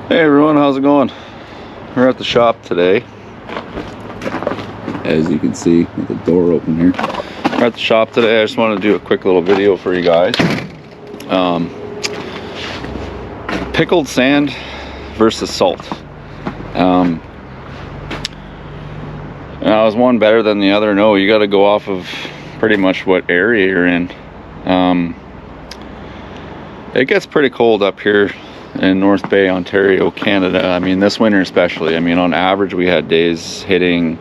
Hey everyone, how's it going? We're at the shop today. As you can see, with the door open here. We're at the shop today. I just want to do a quick little video for you guys. Pickled sand versus salt. Now, is one better than the other? No, you got to go off of pretty much what area you're in. It gets pretty cold up here in North Bay, Ontario, Canada. I mean, this winter especially. I mean, on average, we had days hitting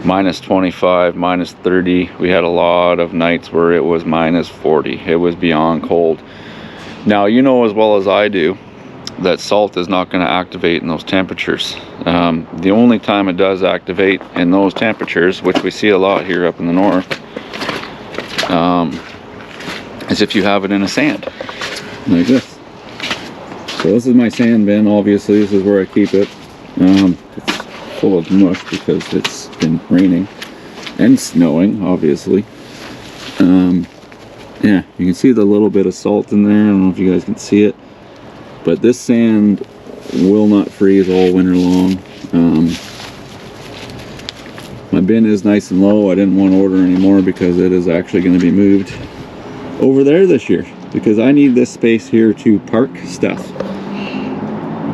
minus 25, minus 30. We had a lot of nights where it was minus 40. It was beyond cold. Now, you know as well as I do that salt is not going to activate in those temperatures. The only time it does activate in those temperatures, which we see a lot here up in the north, is if you have it in a sand like this. So this is my sand bin. Obviously this is where I keep it. It's full of mush because it's been raining and snowing, obviously. Yeah, you can see the little bit of salt in there. I don't know if you guys can see it, but this sand will not freeze all winter long. My bin is nice and low. I didn't want to order anymore because it is actually going to be moved over there this year because I need this space here to park stuff.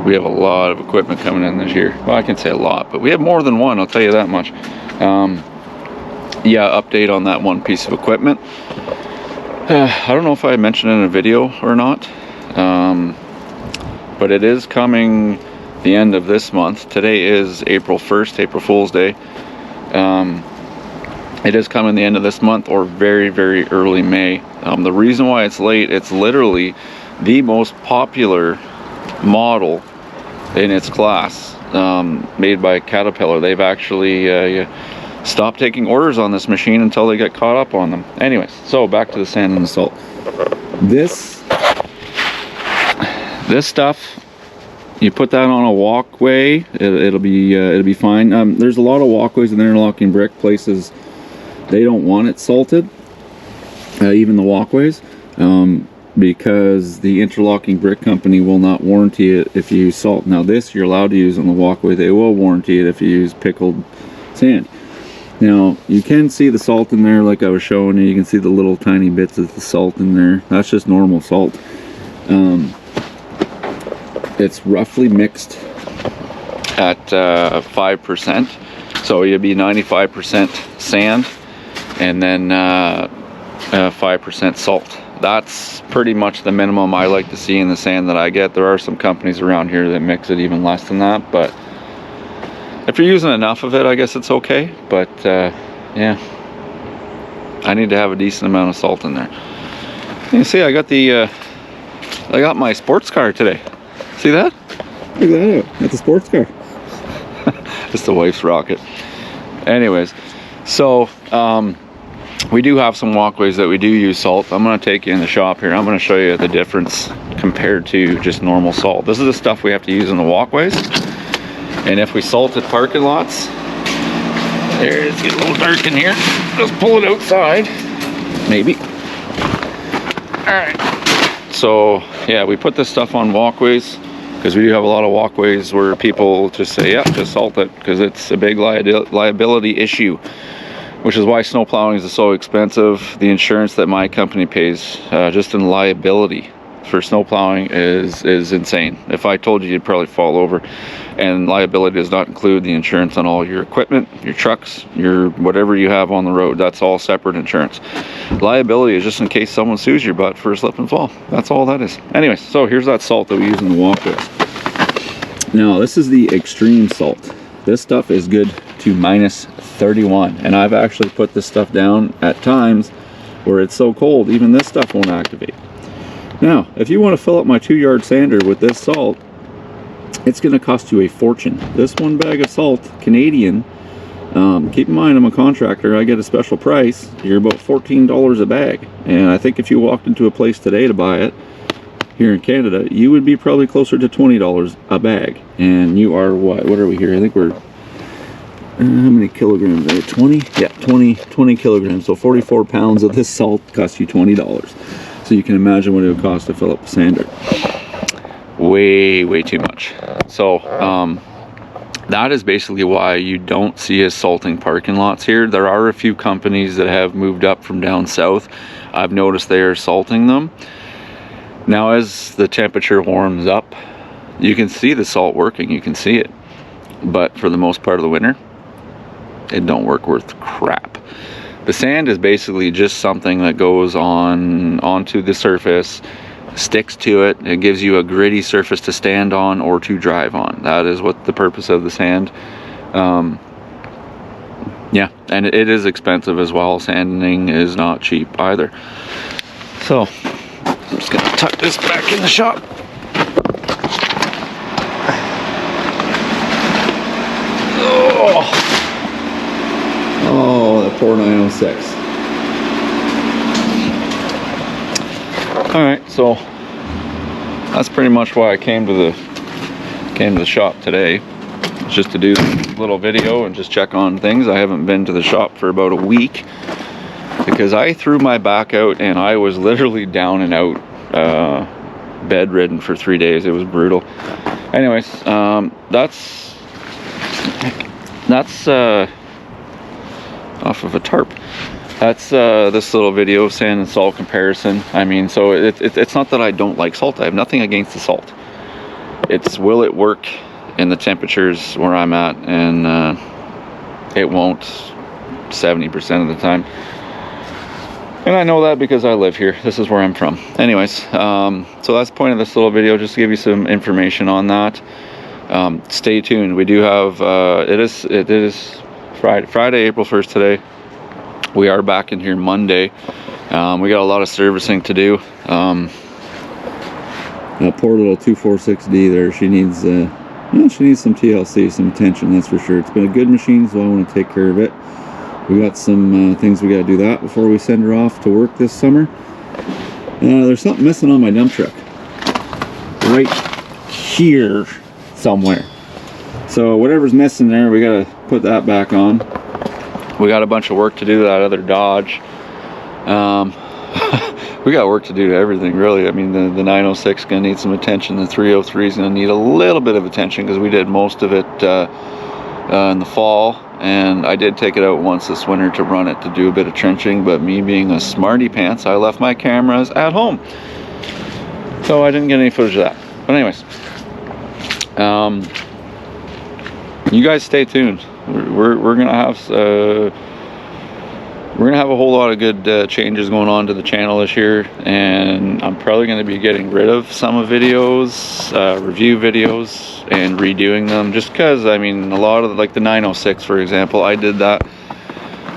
We have a lot of equipment coming in this year. Well, I can say a lot, but we have more than one, I'll tell you that much. Yeah, update on that one piece of equipment. I don't know if I mentioned it in a video or not, but it is coming the end of this month. Today is April 1st, April Fool's Day. It is coming the end of this month or very, very early May. The reason why it's late, it's literally the most popular model in its class, made by Caterpillar. They've actually stopped taking orders on this machine until they get caught up on them. Anyways, so back to the sand and the salt. This stuff, you put that on a walkway, it'll be fine. There's a lot of walkways and interlocking brick places, they don't want it salted, even the walkways. Because the interlocking brick company will not warranty it if you use salt. Now this you're allowed to use on the walkway. They will warranty it if you use pickled sand. Now you can see the salt in there like I was showing you. You can see the little tiny bits of the salt in there. That's just normal salt. It's roughly mixed at 5%. So you'll be 95% sand and then 5% salt. That's pretty much the minimum I like to see in the sand that I get. There are some companies around here that mix it even less than that, but if you're using enough of it, I guess it's okay. But yeah, I need to have a decent amount of salt in there. You see, I got my sports car today. See that? Look at that, that's a sports car. It's the wife's rocket. Anyways, so we do have some walkways that we do use salt. I'm going to take you in the shop here. I'm going to show you the difference compared to just normal salt. This is the stuff we have to use in the walkways. And if we salted parking lots, there, it's getting a little dark in here. Let's pull it outside. Maybe. Alright. So, yeah, we put this stuff on walkways because we do have a lot of walkways where people just say, yeah, just salt it because it's a big liability issue. Which is why snow plowing is so expensive. The insurance that my company pays just in liability for snow plowing is insane. If I told you, you'd probably fall over. And liability does not include the insurance on all your equipment, your trucks, your whatever you have on the road. That's all separate insurance. Liability is just in case someone sues your butt for a slip and fall. That's all that is. Anyways, so here's that salt that we use in the walkways. Now this is the extreme salt. This stuff is good to minus 31, and I've actually put this stuff down at times where it's so cold even this stuff won't activate. Now if you want to fill up my 2-yard sander with this salt, it's going to cost you a fortune. This one bag of salt, Canadian, keep in mind I'm a contractor, I get a special price. You're about $14 a bag, and I think if you walked into a place today to buy it here in Canada, you would be probably closer to $20 a bag. And you are what are we here? I think we're how many kilograms there? 20? Yeah, 20 kilograms. So 44 pounds of this salt costs you $20. So you can imagine what it would cost to fill up a sander. way too much. So that is basically why you don't see us salting parking lots here. There are a few companies that have moved up from down south. I've noticed they are salting them. Now as the temperature warms up, you can see the salt working, you can see it. But for the most part of the winter, it don't work worth crap. The sand is basically just something that goes onto the surface, sticks to it. It gives you a gritty surface to stand on or to drive on. That is what the purpose of the sand. Yeah, and it is expensive as well. Sanding is not cheap either. So I'm just gonna tuck this back in the shop. Oh, that poor 906. All right, so that's pretty much why I came to the shop today. It's just to do a little video and just check on things. I haven't been to the shop for about a week because I threw my back out and I was literally down and out, bedridden for 3 days. It was brutal. Anyways, that's off of a tarp. That's this little video, sand and salt comparison. I mean, so it's not that I don't like salt. I have nothing against the salt. It's will it work in the temperatures where I'm at, and it won't 70% of the time. And I know that because I live here. This is where I'm from. Anyways, so that's the point of this little video, just to give you some information on that. Stay tuned. We do have it is Friday, April 1st today. We are back in here Monday. We got a lot of servicing to do. That poor little 246D there, she needs some TLC, some attention, that's for sure. It's been a good machine, so I want to take care of it. We got some things we got to do that before we send her off to work this summer. There's something missing on my dump truck. Right here somewhere. So whatever's missing there, we got to put that back on. We got a bunch of work to do to that other Dodge. We got work to do to everything, really. I mean, the 906 is going to need some attention. The 303 is going to need a little bit of attention because we did most of it in the fall. And I did take it out once this winter to run it to do a bit of trenching. But me being a smarty pants, I left my cameras at home. So I didn't get any footage of that. But anyways, you guys stay tuned. We're gonna have a whole lot of good changes going on to the channel this year, and I'm probably going to be getting rid of some of videos, review videos, and redoing them, just because, I mean, a lot of, like the 906 for example, I did that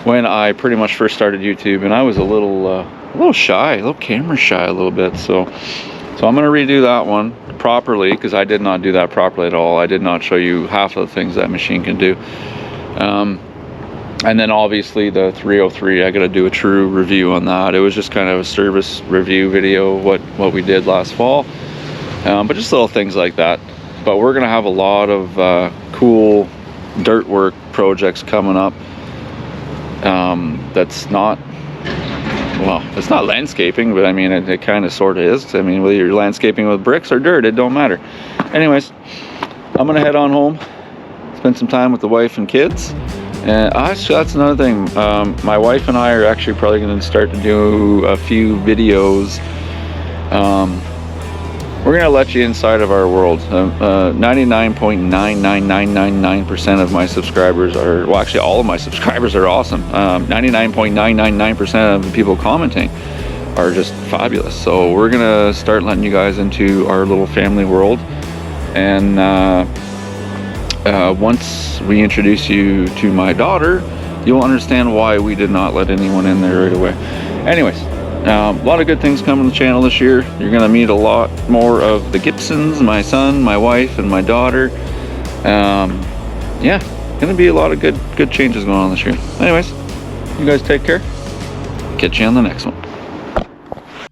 when I pretty much first started YouTube, and I was a little shy, a little camera shy a little bit, so I'm going to redo that one properly, because I did not do that properly at all. I did not show you half of the things that machine can do. And then obviously the 303, I got to do a true review on that. It was just kind of a service review video, what we did last fall, but just little things like that. But we're gonna have a lot of cool dirt work projects coming up. That's not, well, it's not landscaping, but I mean it kind of sort of is. I mean, whether you're landscaping with bricks or dirt, it don't matter. Anyways, I'm gonna head on home, spend some time with the wife and kids. And actually, that's another thing. My wife and I are actually probably going to start to do a few videos. We're going to let you inside of our world. 99.99999% of my subscribers are, well, actually all of my subscribers are awesome. 99.999% of the people commenting are just fabulous. So we're going to start letting you guys into our little family world. And once we introduce you to my daughter, you'll understand why we did not let anyone in there right away. Anyways, a lot of good things coming to the channel this year. You're going to meet a lot more of the Gibsons, my son, my wife, and my daughter. Yeah, going to be a lot of good changes going on this year. Anyways, you guys take care. Catch you on the next one.